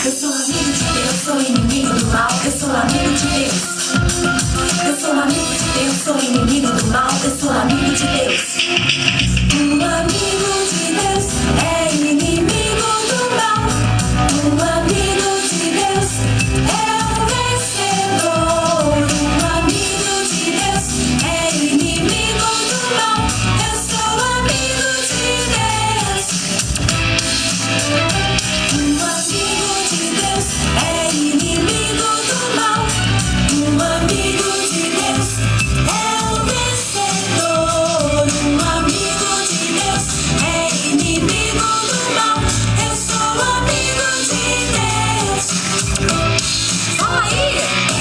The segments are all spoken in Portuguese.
Eu sou amigo de Deus, sou inimigo do mal. Eu sou amigo de Deus. Eu sou amigo de Deus, sou inimigo do mal. Eu sou amigo de Deus. Um amigo de Deus é inimigo do mal. Um amigo de Deus é o vencedor. Um amigo de Deus é inimigo do mal. Eu sou amigo de Deus. Um amigo de Deus é inimigo do mal. Um amigo de Deus é o vencedor. Um amigo de Deus é inimigo do mal. Eu sou amigo de Deus. Fala aí!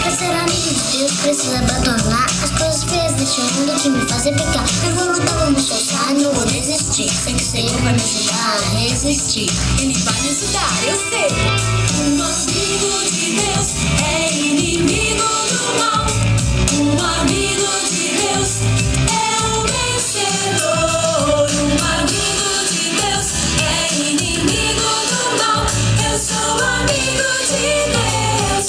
Pra ser amigo de Deus precisa abandonar as coisas feias deste mundo que me fazem pecar. Eu vou lutar, vou me esforçar, não vou desistir. Sei que o Senhor vai me ajudar a resistir. Ele vai me ajudar, eu sei. Um amigo de Deus é inimigo do mal. Um amigo de Deus é o vencedor. Um amigo de Deus é inimigo do mal. Eu sou amigo de Deus.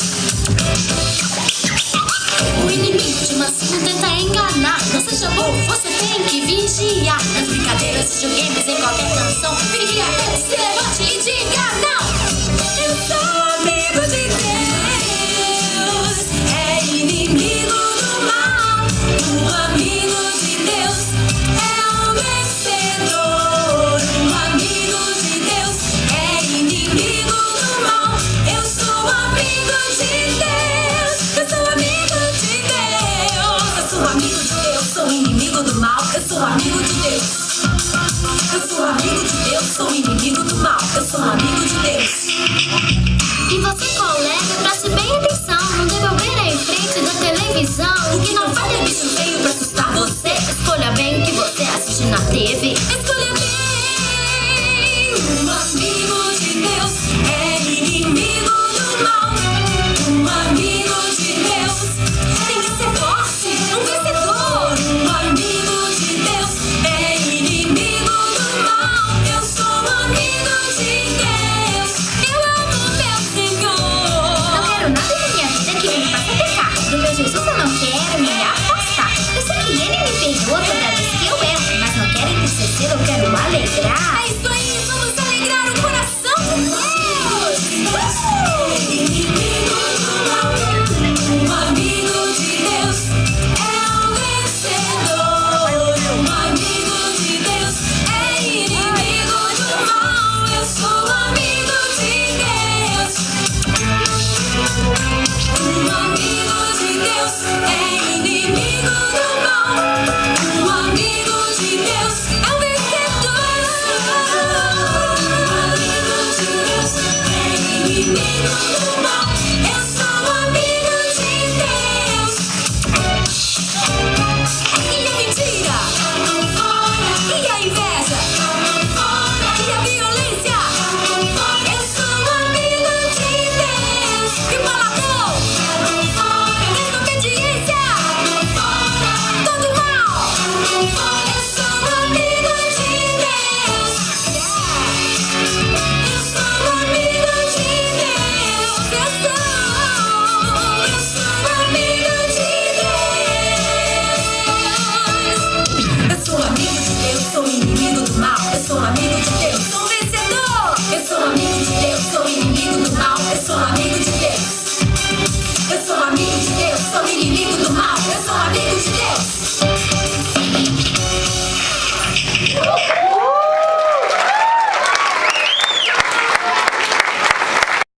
O inimigo de mansinho tenta enganar. Não seja bobo, você tem que vigiar. Nas brincadeiras, videogames, em qualquer canção, fique atento, se levante e diga não. Eu sou amigo de Deus, é inimigo do mal. Um amigo de Deus é o vencedor. Um amigo de Deus é inimigo do mal. Eu sou amigo de Deus. Eu sou amigo de Deus. Eu sou amigo de Deus, sou inimigo do mal. Eu sou amigo de Deus. Eu sou amigo de Deus, sou inimigo do mal. Eu sou amigo de Deus. E você, colega, preste bem atenção. Não deve ouvir em frente da televisão. O que não vai ter bicho feio pra assustar você. Escolha bem o que você assiste na TV. Escolha bem. Um amigo de Deus é inimigo do mal. Um amigo de Deus tem que ser forte, um vencedor. Um amigo de Deus é inimigo do mal. Eu sou amigo de Deus. Eu amo meu Senhor. Não quero nada da minha vida que me faça pecar. Do meu Jesus amado.